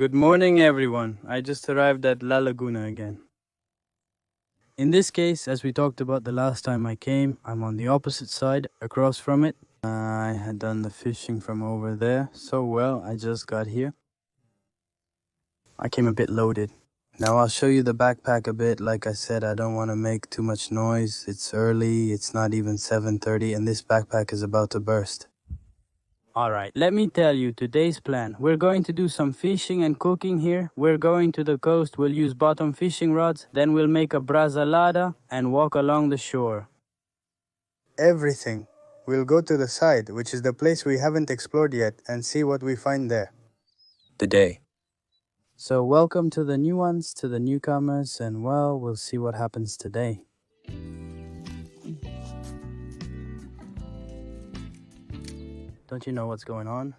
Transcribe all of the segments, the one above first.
Good morning, everyone. I just arrived at La Laguna again. In this case, as we talked about the last time I came, I'm on the opposite side, across from it. I had done the fishing from over there, so well, I just got here. I came a bit loaded. Now I'll show you the backpack a bit. Like I said, I don't want to make too much noise. It's early, it's not even 7:30, and this backpack is about to burst. Alright, let me tell you today's plan. We're going to do some fishing and cooking here. We're going to the coast, we'll use bottom fishing rods, then we'll make a brazalada and walk along the shore. Everything. We'll go to the side, which is the place we haven't explored yet, and see what we find there. Today. So welcome to the new ones, to the newcomers, and well, we'll see what happens today. Don't you know what's going on?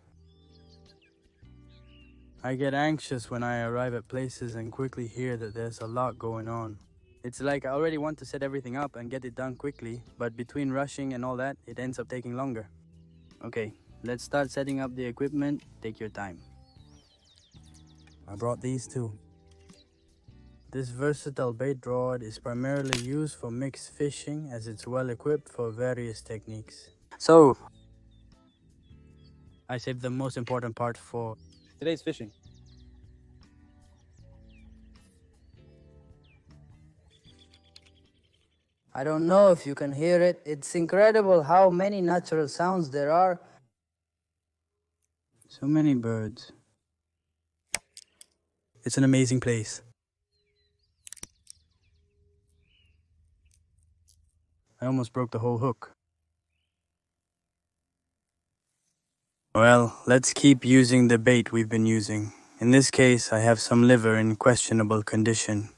I get anxious when I arrive at places and quickly hear that there's a lot going on. It's like I already want to set everything up and get it done quickly, but between rushing and all that, it ends up taking longer. Okay, let's start setting up the equipment. Take your time. I brought these too. This versatile bait rod is primarily used for mixed fishing as it's well equipped for various techniques. So, I saved the most important part for today's fishing. I don't know if you can hear it. It's incredible how many natural sounds there are. So many birds. It's an amazing place. I almost broke the whole hook. Well, let's keep using the bait we've been using. In this case, I have some liver in questionable condition.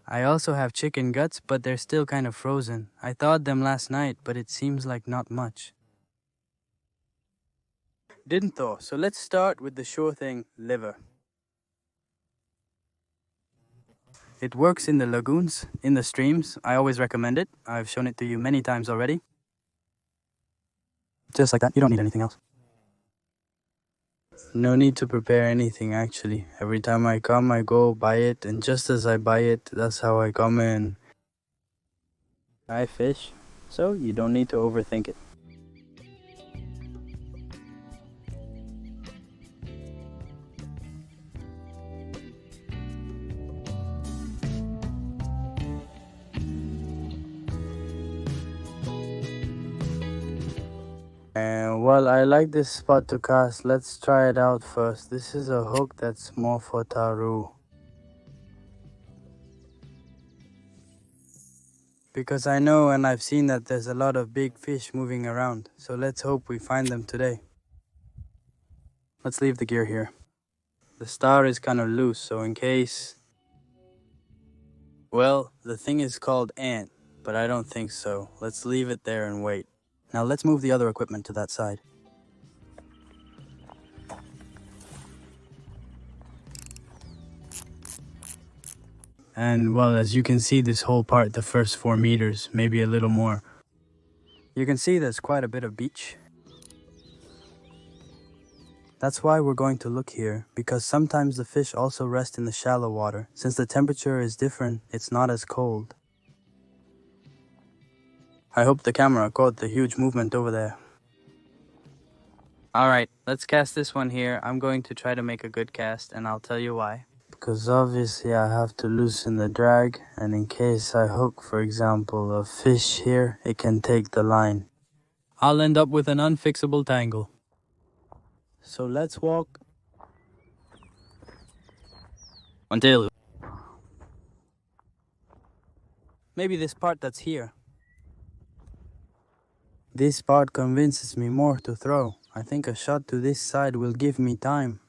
I also have chicken guts, but they're still kind of frozen. I thawed them last night, but it seems like not much. Didn't thaw, so let's start with the sure thing, liver. It works in the lagoons, in the streams. I always recommend it. I've shown it to you many times already. Just like that, you don't need anything else. No need to prepare anything actually. Every time I come, I go buy it, and just as I buy it, that's how I come in. I fish, so you don't need to overthink it. And well, I like this spot to cast. Let's try it out first. This is a hook that's more for taru. Because I know and I've seen that there's a lot of big fish moving around. So let's hope we find them today. Let's leave the gear here. The star is kind of loose, so in case... Well, the thing is called ant, but I don't think so. Let's leave it there and wait. Now let's move the other equipment to that side. And well, as you can see, this whole part, the first 4 meters, maybe a little more. You can see there's quite a bit of beach. That's why we're going to look here, because sometimes the fish also rest in the shallow water. Since the temperature is different, it's not as cold. I hope the camera caught the huge movement over there. Alright, let's cast this one here. I'm going to try to make a good cast, and I'll tell you why. Because obviously I have to loosen the drag, and in case I hook, for example, a fish here, it can take the line. I'll end up with an unfixable tangle. So let's walk until maybe this part that's here. This part convinces me more to throw. I think a shot to this side will give me time.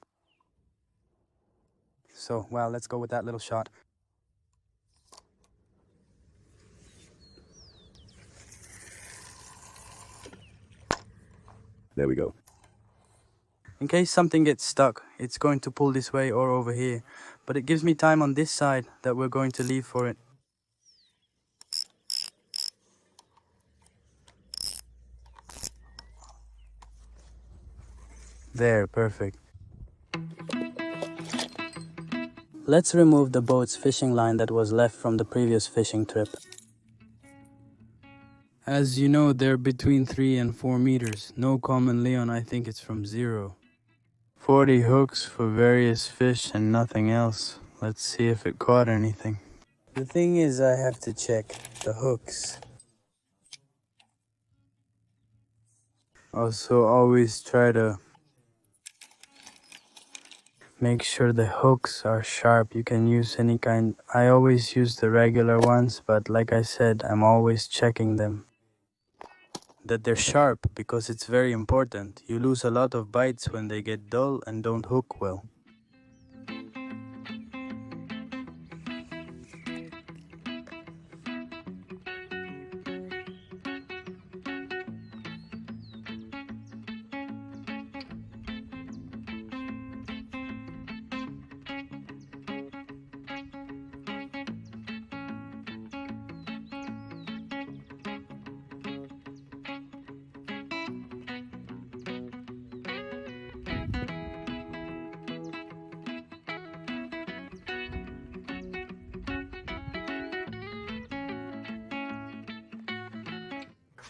So, well, let's go with that little shot. There we go. In case something gets stuck, it's going to pull this way or over here. But it gives me time on this side that we're going to leave for it. There, perfect. Let's remove the boat's fishing line that was left from the previous fishing trip. As you know, they're between 3 and 4 meters. No common Leon, I think it's from 0. 40 hooks for various fish and nothing else. Let's see if it caught anything. The thing is, I have to check the hooks. Also, always try to make sure the hooks are sharp. You can use any kind. I always use the regular ones, but like I said, I'm always checking them, that they're sharp, because it's very important. You lose a lot of bites when they get dull and don't hook well.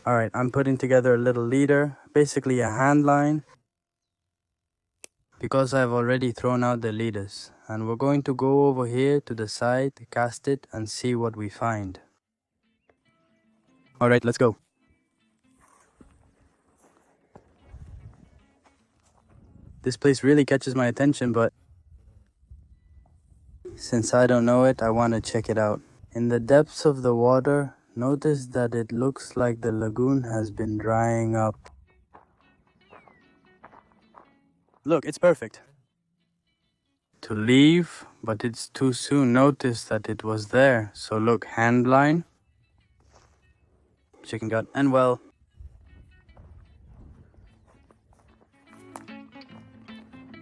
Alright, I'm putting together a little leader, basically a hand line, because I've already thrown out the leaders. And we're going to go over here to the side, cast it, and see what we find. Alright, let's go. This place really catches my attention, but since I don't know it, I want to check it out. In the depths of the water, notice that it looks like the lagoon has been drying up. Look, it's perfect. To leave, but it's too soon. Notice that it was there. So look, hand line, chicken gut, and well.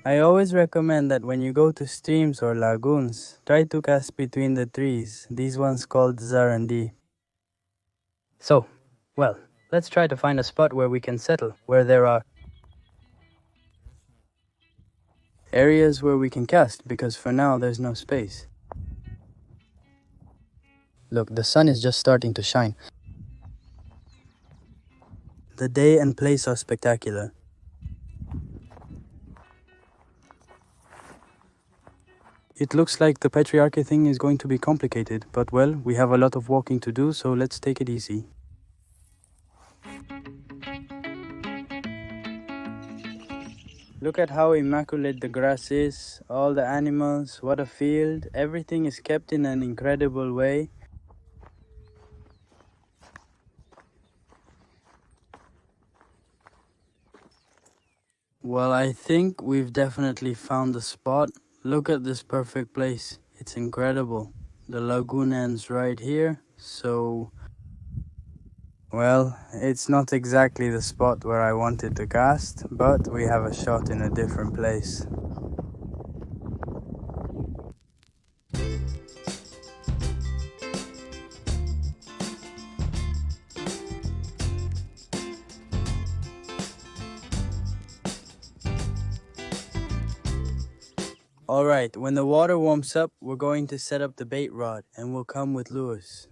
I always recommend that when you go to streams or lagoons, try to cast between the trees. These ones called zarandi. So, well, let's try to find a spot where we can settle, where there are areas where we can cast, because for now there's no space. Look, the sun is just starting to shine. The day and place are spectacular. It looks like the patriarchy thing is going to be complicated, but well, we have a lot of walking to do, so let's take it easy. Look at how immaculate the grass is, all the animals, what a field. Everything is kept in an incredible way. Well, I think we've definitely found the spot. Look at this perfect place. It's incredible. The lagoon ends right here, so well, it's not exactly the spot where I wanted to cast, but we have a shot in a different place. Alright, when the water warms up, we're going to set up the bait rod and we'll come with lures.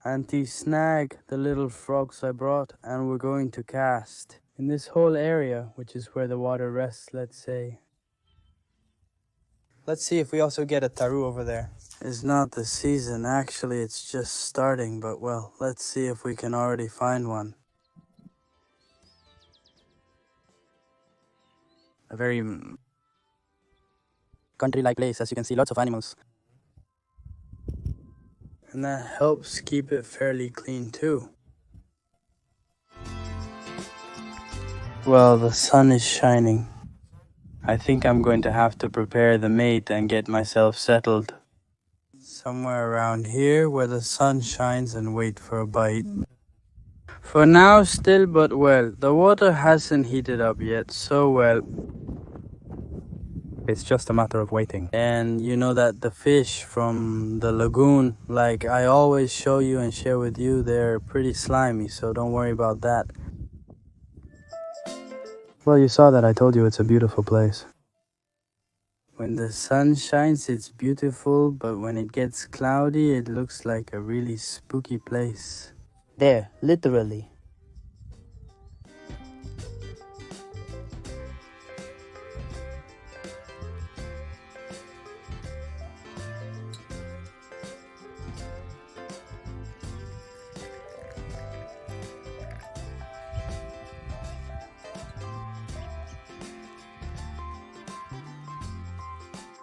Auntie snag the little frogs I brought and we're going to cast. In this whole area, which is where the water rests, let's say. Let's see if we also get a taru over there. It's not the season, actually it's just starting, but well, let's see if we can already find one. A very country-like place, as you can see, lots of animals. And that helps keep it fairly clean too. Well, the sun is shining. I think I'm going to have to prepare the mate and get myself settled. Somewhere around here where the sun shines and wait for a bite. For now still, but well, the water hasn't heated up yet, so well. It's just a matter of waiting. And you know that the fish from the lagoon, like I always show you and share with you, they're pretty slimy, so don't worry about that. Well, you saw that I told you it's a beautiful place. When the sun shines, it's beautiful, but when it gets cloudy, it looks like a really spooky place. There, literally.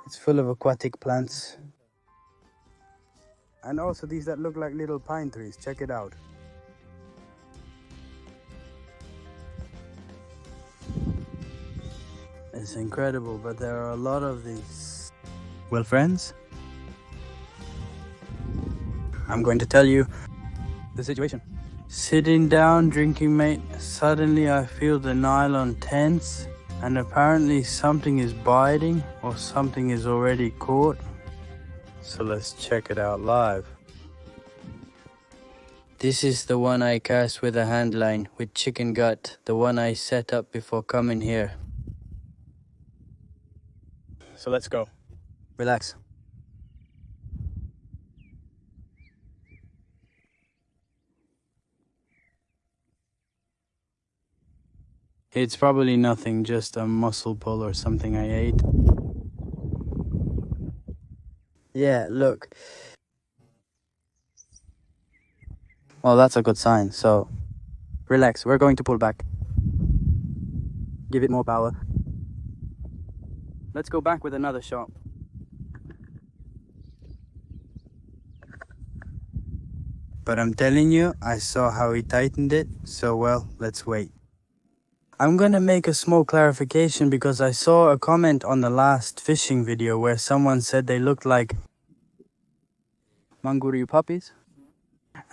It's full of aquatic plants. And also these that look like little pine trees. Check it out. It's incredible, but there are a lot of these. Well, friends, I'm going to tell you the situation. Sitting down, drinking, mate, suddenly I feel the nylon tense, and apparently something is biting or something is already caught. So let's check it out live. This is the one I cast with a hand line with chicken gut, the one I set up before coming here. So let's go. Relax. It's probably nothing, just a mussel pull or something I ate. Yeah, look. Well, that's a good sign, so relax, we're going to pull back. Give it more power. Let's go back with another shot. But I'm telling you, I saw how he tightened it, so well, let's wait. I'm gonna make a small clarification because I saw a comment on the last fishing video where someone said they looked like manguru puppies.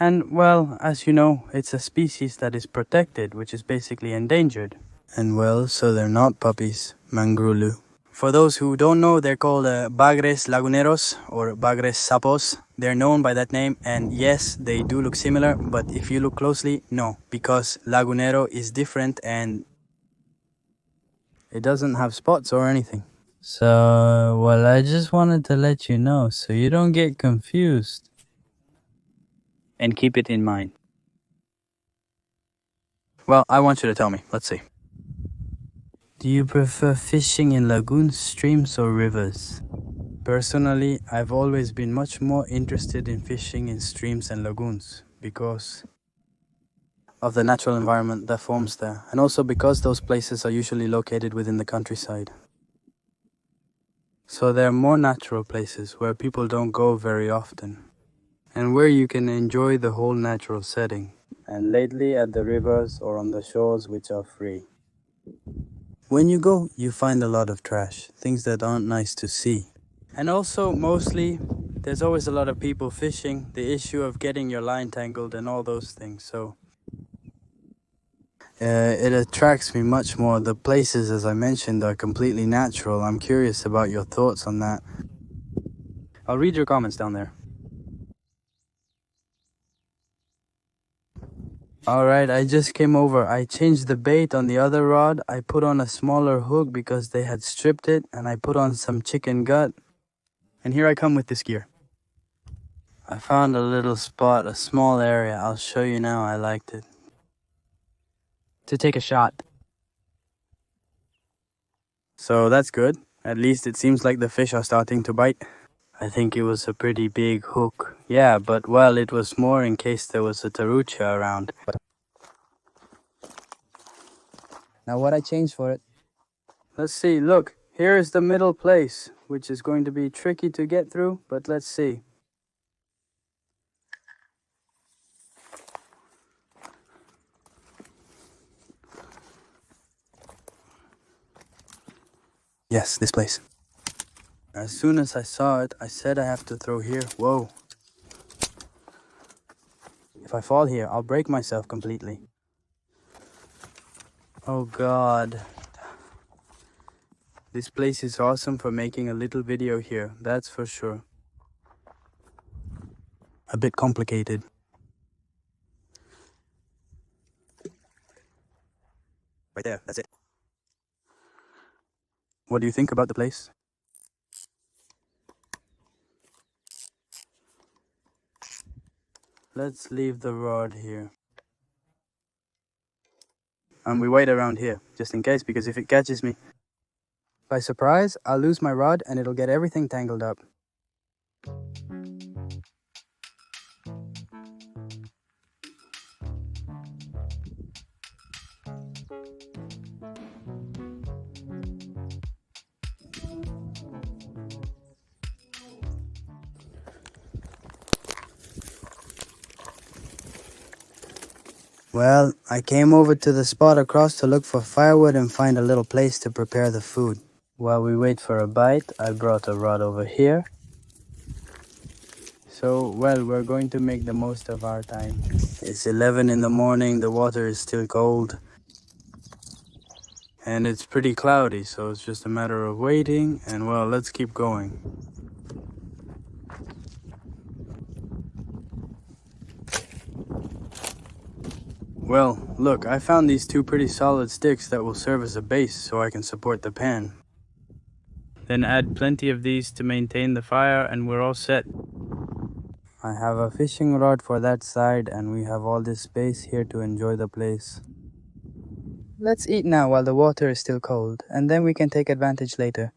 And well, as you know, it's a species that is protected, which is basically endangered. And well, so they're not puppies, mangrulu. For those who don't know, they're called bagres laguneros or bagres sapos. They're known by that name, and yes, they do look similar, but if you look closely, no, because lagunero is different and it doesn't have spots or anything. So, well, I just wanted to let you know so you don't get confused. And keep it in mind. Well, I want you to tell me. Let's see. Do you prefer fishing in lagoons, streams, or rivers? Personally, I've always been much more interested in fishing in streams and lagoons because of the natural environment that forms there, and also because those places are usually located within the countryside. So they're more natural places where people don't go very often, and where you can enjoy the whole natural setting. And lately at the rivers or on the shores which are free. When you go, you find a lot of trash, things that aren't nice to see. And also, mostly, there's always a lot of people fishing, the issue of getting your line tangled and all those things, so it attracts me much more. The places, as I mentioned, are completely natural. I'm curious about your thoughts on that. I'll read your comments down there. Alright, I just came over. I changed the bait on the other rod. I put on a smaller hook because they had stripped it, and I put on some chicken gut. And here I come with this gear. I found a little spot, a small area. I'll show you now. I liked it. To take a shot. So that's good. At least it seems like the fish are starting to bite. I think it was a pretty big hook. Yeah, but well, it was more in case there was a tarucha around. Now what I changed for it? Let's see, look, here is the middle place, which is going to be tricky to get through, but let's see. Yes, this place. As soon as I saw it, I said I have to throw here. Whoa. If I fall here, I'll break myself completely. Oh God. This place is awesome for making a little video here, that's for sure. A bit complicated. Right there, that's it. What do you think about the place? Let's leave the rod here. And we wait around here, just in case, because if it catches me by surprise, I'll lose my rod and it'll get everything tangled up. Well, I came over to the spot across to look for firewood and find a little place to prepare the food. While we wait for a bite, I brought a rod over here. So, well, we're going to make the most of our time. It's 11 in the morning, the water is still cold. And it's pretty cloudy, so it's just a matter of waiting, and well, let's keep going. Well, look, I found these two pretty solid sticks that will serve as a base so I can support the pan. Then add plenty of these to maintain the fire and we're all set. I have a fishing rod for that side and we have all this space here to enjoy the place. Let's eat now while the water is still cold, and then we can take advantage later.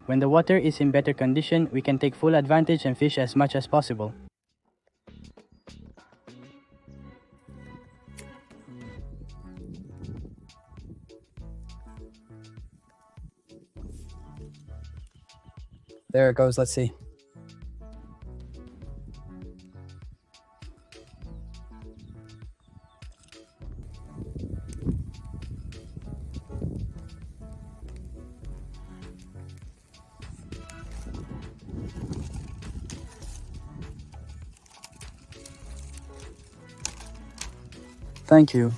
When the water is in better condition, we can take full advantage and fish as much as possible. There it goes, let's see. Thank you.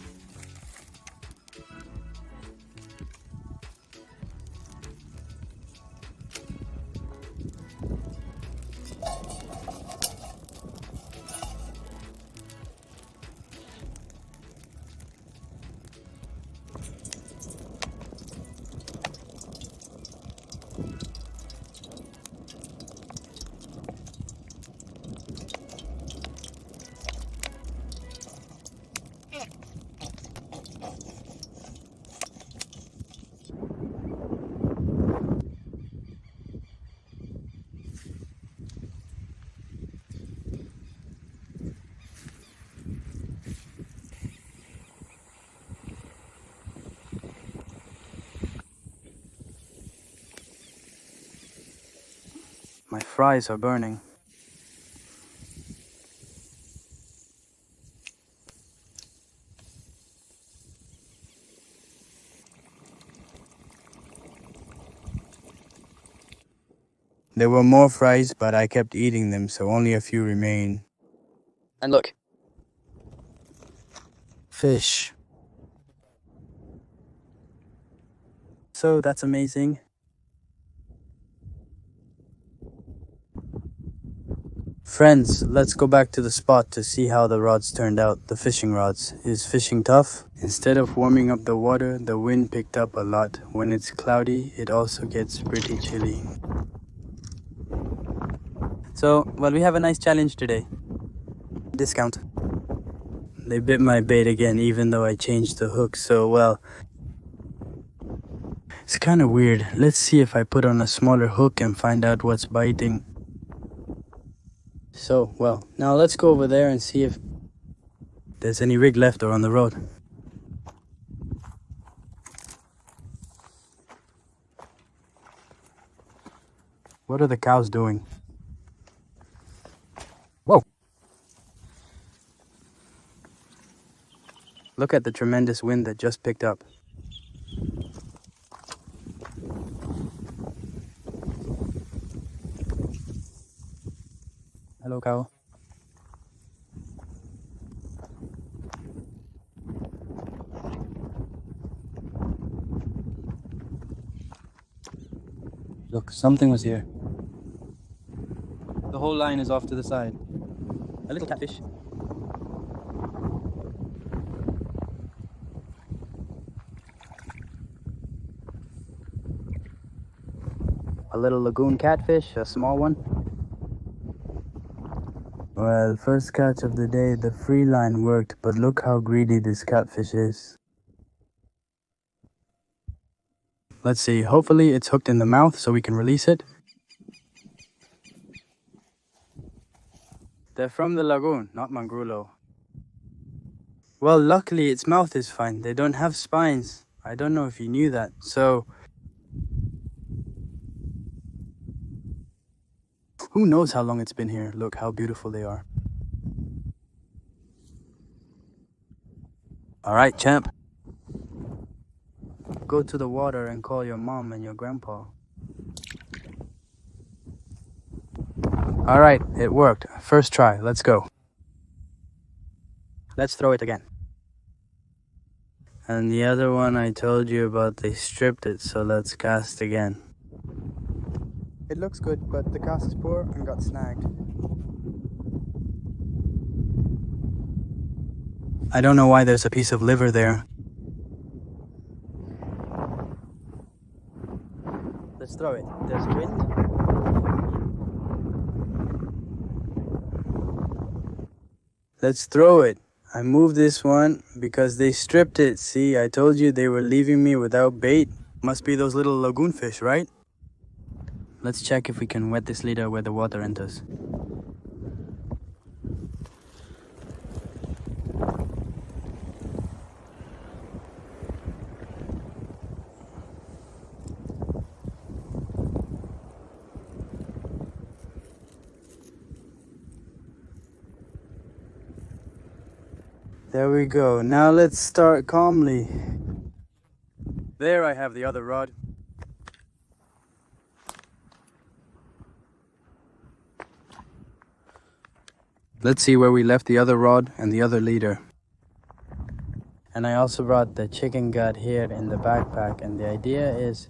My fries are burning. There were more fries, but I kept eating them, so only a few remain. And look. Fish. So that's amazing. Friends, let's go back to the spot to see how the rods turned out, the fishing rods. Is fishing tough? Instead of warming up the water, the wind picked up a lot. When it's cloudy, it also gets pretty chilly. So, well, we have a nice challenge today. Discount. They bit my bait again, even though I changed the hook, so well. It's kind of weird. Let's see if I put on a smaller hook and find out what's biting. So, well, now let's go over there and see if there's any rig left or on the road. What are the cows doing? Whoa! Look at the tremendous wind that just picked up. Hello, cow. Look, something was here. The whole line is off to the side. A little catfish. little lagoon catfish, a small one. Well, first catch of the day, the free line worked, but look how greedy this catfish is. Let's see, hopefully it's hooked in the mouth so we can release it. They're from the lagoon, not Mangrulo. Well, luckily its mouth is fine. They don't have spines. I don't know if you knew that. So, who knows how long it's been here? Look how beautiful they are. All right, champ. Go to the water and call your mom and your grandpa. All right, it worked. First try, let's go. Let's throw it again. And the other one I told you about, they stripped it, so let's cast again. It looks good, but the cast is poor and got snagged. I don't know why there's a piece of liver there. Let's throw it. There's wind. Let's throw it. I moved this one because they stripped it. See, I told you they were leaving me without bait. Must be those little lagoon fish, right? Let's check if we can wet this leader where the water enters. There we go. Now let's start calmly. There I have the other rod. Let's see where we left the other rod and the other leader. And I also brought the chicken gut here in the backpack, and the idea is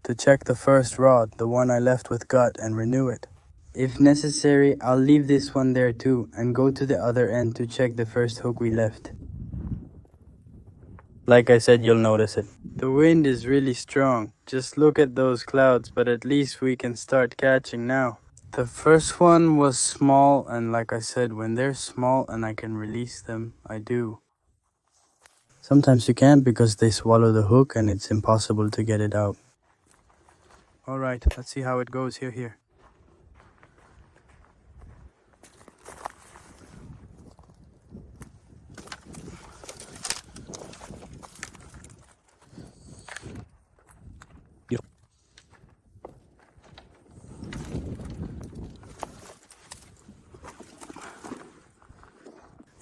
to check the first rod, the one I left with gut, and renew it. If necessary, I'll leave this one there too and go to the other end to check the first hook we left. Like I said, you'll notice it. The wind is really strong. Just look at those clouds, but at least we can start catching now. The first one was small, and like I said, when they're small and I can release them, I do. Sometimes you can't because they swallow the hook and it's impossible to get it out. Alright, let's see how it goes here.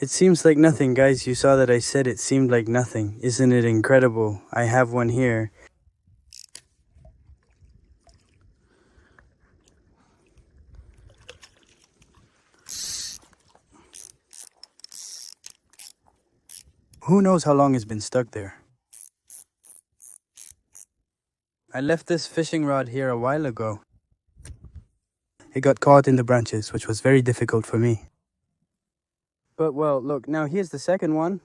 It seems like nothing, guys. You saw that I said it seemed like nothing. Isn't it incredible? I have one here. Who knows how long it's been stuck there? I left this fishing rod here a while ago. It got caught in the branches, which was very difficult for me. But well, look, now here's the second one.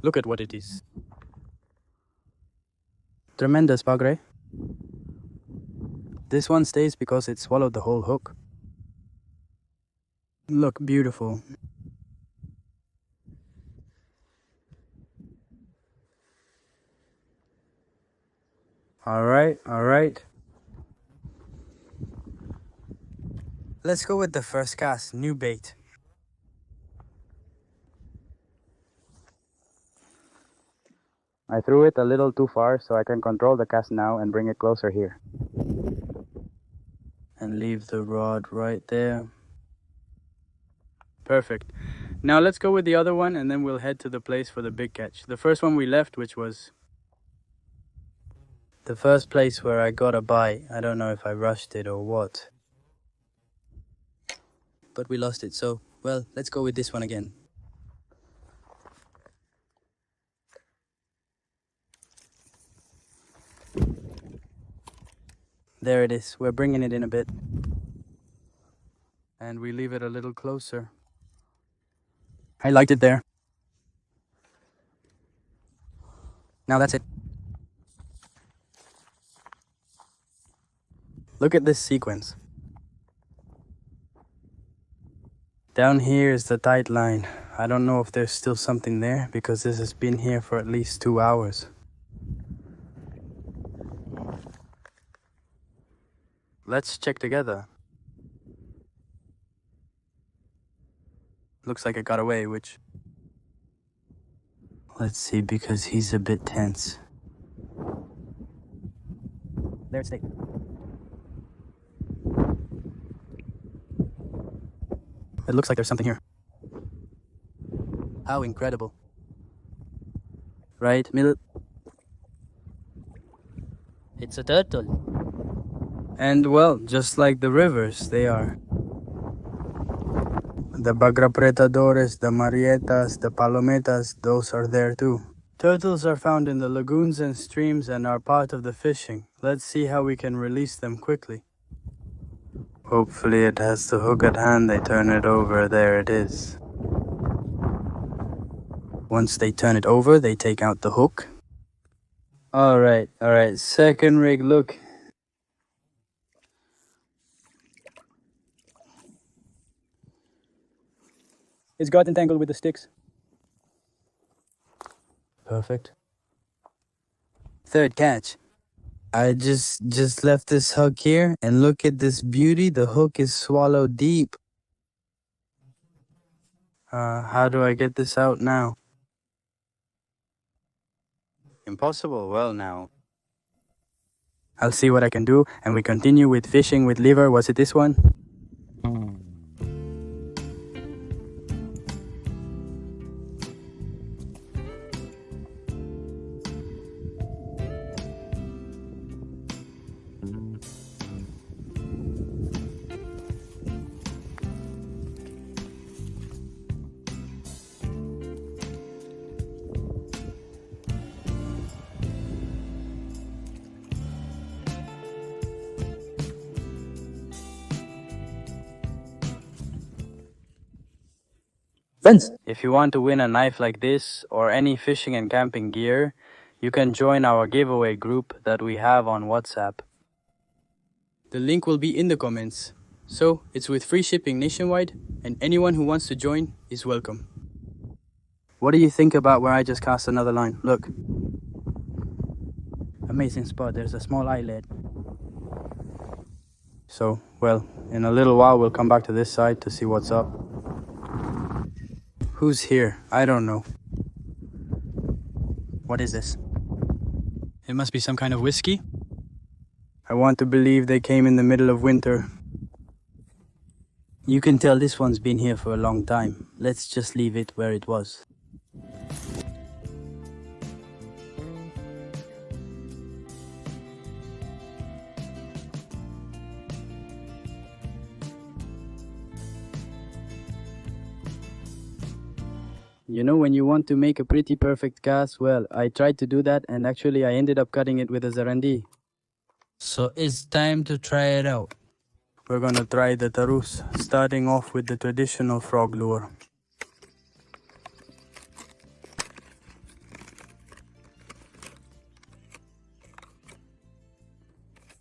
Look at what it is. Tremendous, Padre. This one stays because it swallowed the whole hook. Look, beautiful. Alright. Let's go with the first cast, new bait. I threw it a little too far, so I can control the cast now and bring it closer here. And leave the rod right there. Perfect. Now let's go with the other one and then we'll head to the place for the big catch. The first one we left, which was the first place where I got a bite. I don't know if I rushed it or what. But we lost it, so, well, let's go with this one again. There it is. We're bringing it in a bit. and we leave it a little closer. I liked it there. Now that's it. Look at this sequence. Down here is the tight line. I don't know if there's still something there because this has been here for at least 2 hours. Let's check together. Looks like it got away, which... Let's see, because he's a bit tense. There it stayed. It looks like there's something here. How incredible. Right, Mil? It's a turtle. And well, just like the rivers, they are. The bagrapretadores, the marietas, the palometas, those are there too. Turtles are found in the lagoons and streams and are part of the fishing. Let's see how we can release them quickly. Hopefully it has the hook at hand. They turn it over. There it is. Once they turn it over, they take out the hook. Alright. Second rig, look. It's got entangled with the sticks. Perfect. Third catch. I just left this hook here, and look at this beauty. The hook is swallowed deep. How do I get this out now? Impossible. Well, now I'll see what I can do, and we continue with fishing with lever. Was it this one? Friends, If you want to win a knife like this or any fishing and camping gear, you can join our giveaway group that we have on WhatsApp. The link will be in the comments. So, it's with free shipping nationwide, and anyone who wants to join is welcome. What do you think about where I just cast another line? Look. Amazing spot. There's a small islet. So, well, in a little while we'll come back to this side to see what's up. Who's here? I don't know. What is this? It must be some kind of whiskey. I want to believe they came in the middle of winter. You can tell this one's been here for a long time. Let's just leave it where it was. You know, when you want to make a pretty perfect cast, well, I tried to do that, and actually I ended up cutting it with a zarandi. so it's time to try it out. We're gonna try the tarus, starting off with the traditional frog lure.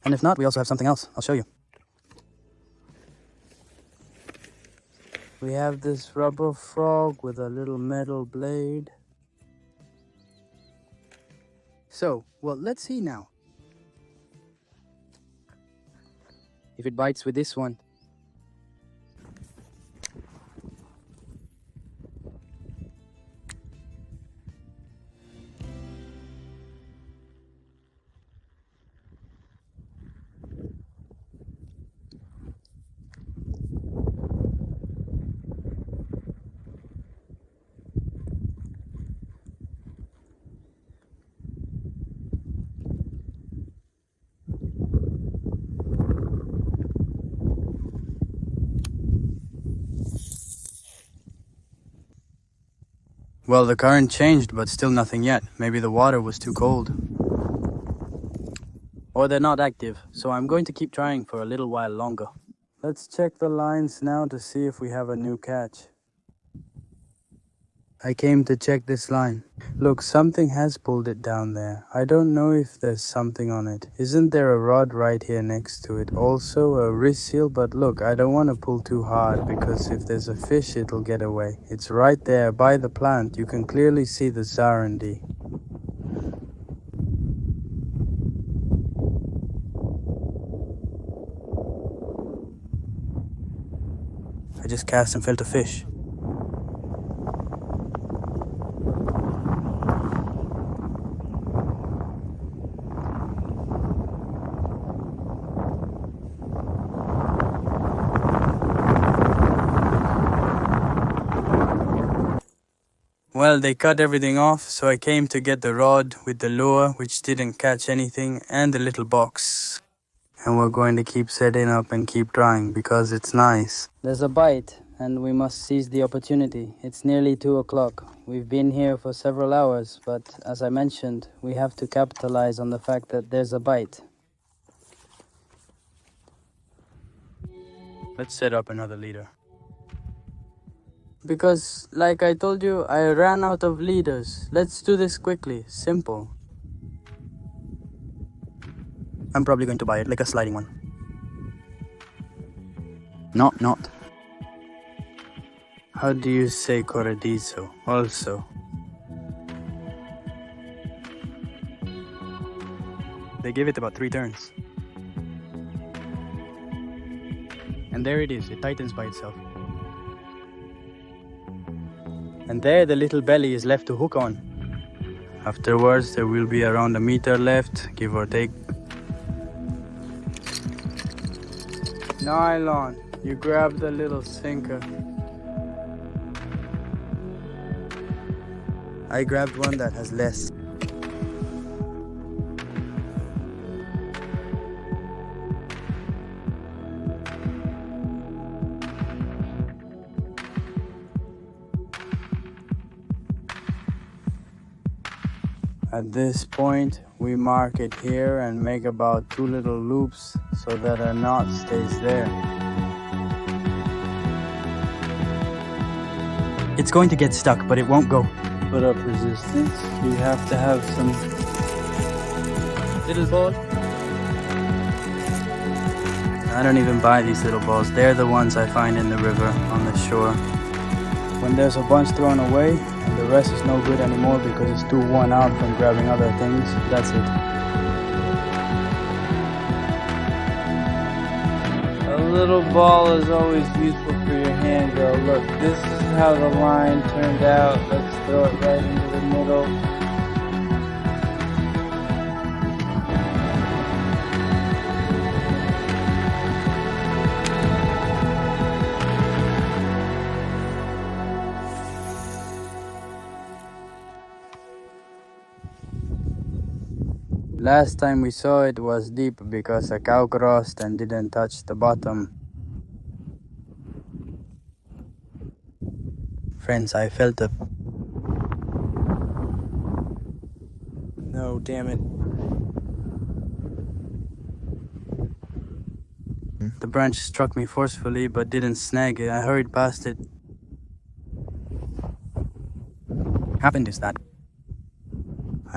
And if not, we also have something else. I'll show you. We have this rubber frog with a little metal blade. So, well, let's see now. If it bites with this one. Well, the current changed, but still nothing yet. Maybe the water was too cold. Or they're not active, so I'm going to keep trying for a little while longer. Let's check the lines now to see if we have a new catch. I came to check this line. Look, something has pulled it down there. I don't know if there's something on it. Isn't there a rod right here next to it? Also a wrist seal, but look, I don't want to pull too hard because if there's a fish, it'll get away. It's right there by the plant. You can clearly see the Zarendi. I just cast and felt a fish. Well, they cut everything off, so I came to get the rod with the lure, which didn't catch anything, and the little box. And we're going to keep setting up and keep trying because it's nice. There's a bite, and we must seize the opportunity. It's nearly 2 o'clock. We've been here for several hours, but as I mentioned, we have to capitalize on the fact that there's a bite. Let's set up another leader. Because, like I told you, I ran out of leaders. Let's do this quickly. Simple. I'm probably going to buy it, like a sliding one. Not. How do you say corredizo? Also. They give it about 3 turns. And there it is. It tightens by itself. And there the little belly is left to hook on. Afterwards there will be around a meter left, give or take. Nylon, you grab the little sinker. I grabbed one that has less. At this point, we mark it here and make about 2 little loops so that a knot stays there. It's going to get stuck, but it won't go. Put up resistance. You have to have some little ball. I don't even buy these little balls. They're the ones I find in the river on the shore. When there's a bunch thrown away, and the rest is no good anymore because it's too worn out from grabbing other things, that's it. A little ball is always useful for your hand, though. Look, this is how the line turned out. Let's throw it right into the middle. Last time we saw it was deep because a cow crossed and didn't touch the bottom. Friends, I felt a... No, damn it. The branch struck me forcefully but didn't snag it. I hurried past it. Happened is that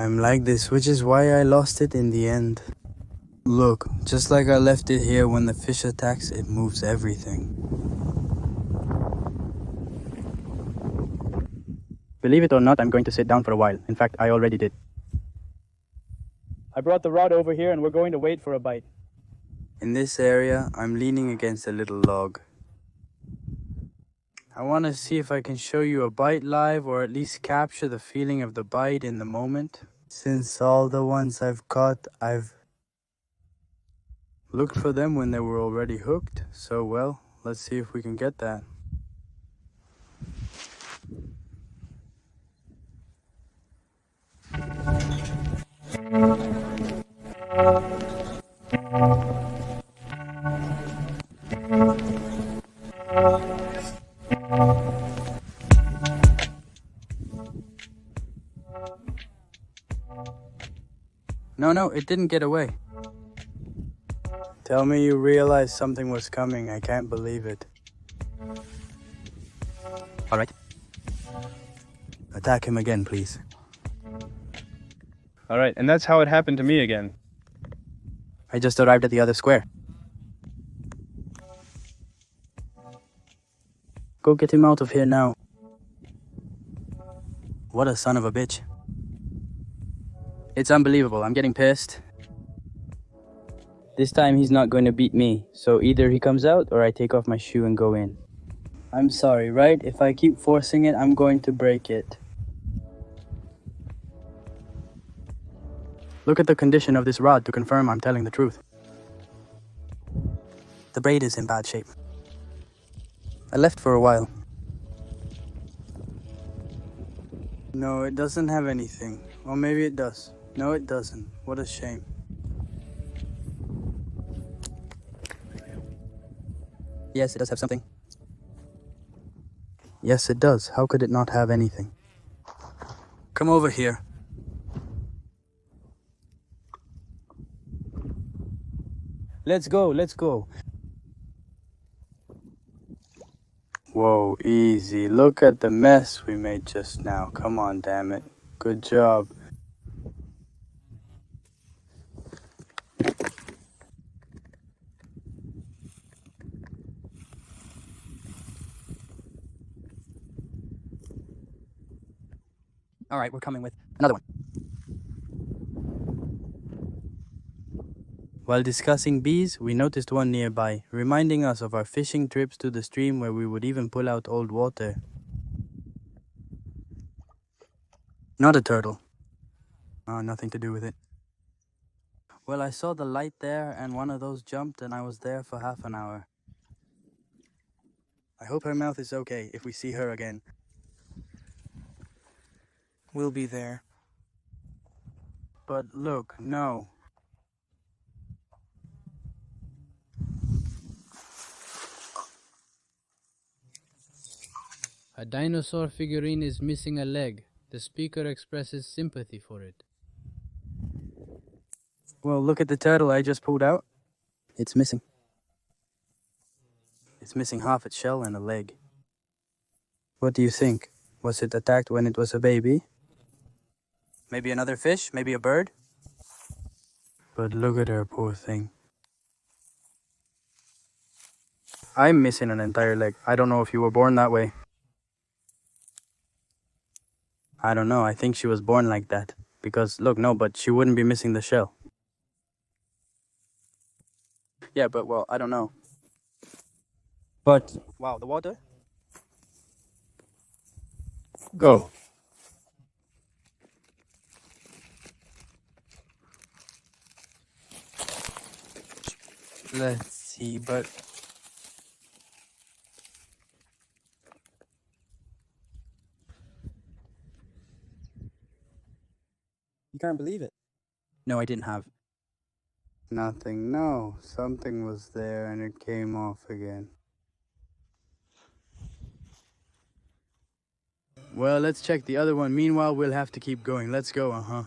I'm like this, which is why I lost it in the end. Look, just like I left it here, when the fish attacks, it moves everything. Believe it or not, I'm going to sit down for a while. In fact, I already did. I brought the rod over here and we're going to wait for a bite. In this area, I'm leaning against a little log. I want to see if I can show you a bite live or at least capture the feeling of the bite in the moment. Since all the ones I've caught, I've looked for them when they were already hooked. So, well, let's see if we can get that. No, it didn't get away. Tell me you realized something was coming. I can't believe it. Alright. Attack him again, please. Alright, and that's how it happened to me again. I just arrived at the other square. Go get him out of here now. What a son of a bitch. It's unbelievable. I'm getting pissed. This time he's not going to beat me, so either he comes out or I take off my shoe and go in. I'm sorry, right? If I keep forcing it, I'm going to break it. Look at the condition of this rod to confirm I'm telling the truth. The braid is in bad shape. I left for a while. No, it doesn't have anything. Or maybe it does. No, it doesn't. What a shame. Yes, it does have something. Yes, it does. How could it not have anything? Come over here. Let's go, let's go. Whoa, easy. Look at the mess we made just now. Come on, damn it. Good job. Alright, we're coming with another one. While discussing bees, we noticed one nearby, reminding us of our fishing trips to the stream where we would even pull out old water. Not a turtle. Oh, nothing to do with it. Well, I saw the light there and one of those jumped and I was there for half an hour. I hope her mouth is okay if we see her again. We'll be there. But look, no. A dinosaur figurine is missing a leg. The speaker expresses sympathy for it. Well, look at the turtle I just pulled out. It's missing. It's missing half its shell and a leg. What do you think? Was it attacked when it was a baby? Maybe another fish? Maybe a bird? But look at her, poor thing. I'm missing an entire leg. I don't know if you were born that way. I don't know. I think she was born like that. Because, look, no, but she wouldn't be missing the shell. Yeah, but, well, I don't know. But, wow, the water? Go. Let's see, but... You can't believe it. No, I didn't have. Nothing, no. Something was there and it came off again. Well, let's check the other one. Meanwhile, we'll have to keep going. Let's go,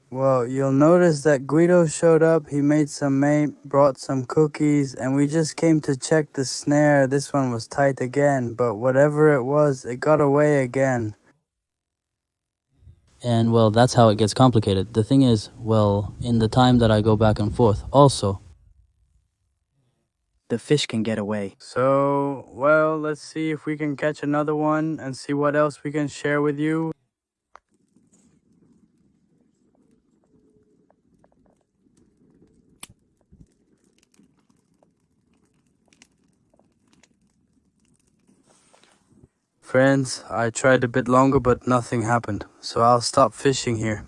Well, you'll notice that Guido showed up. He made some mate, brought some cookies, and we just came to check the snare. This one was tight again, but whatever it was, it got away again. And, well, that's how it gets complicated. The thing is, well, in the time that I go back and forth, also, the fish can get away. So, well, let's see if we can catch another one and see what else we can share with you. Friends, I tried a bit longer, but nothing happened. So I'll stop fishing here.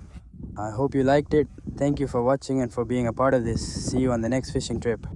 I hope you liked it. Thank you for watching and for being a part of this. See you on the next fishing trip.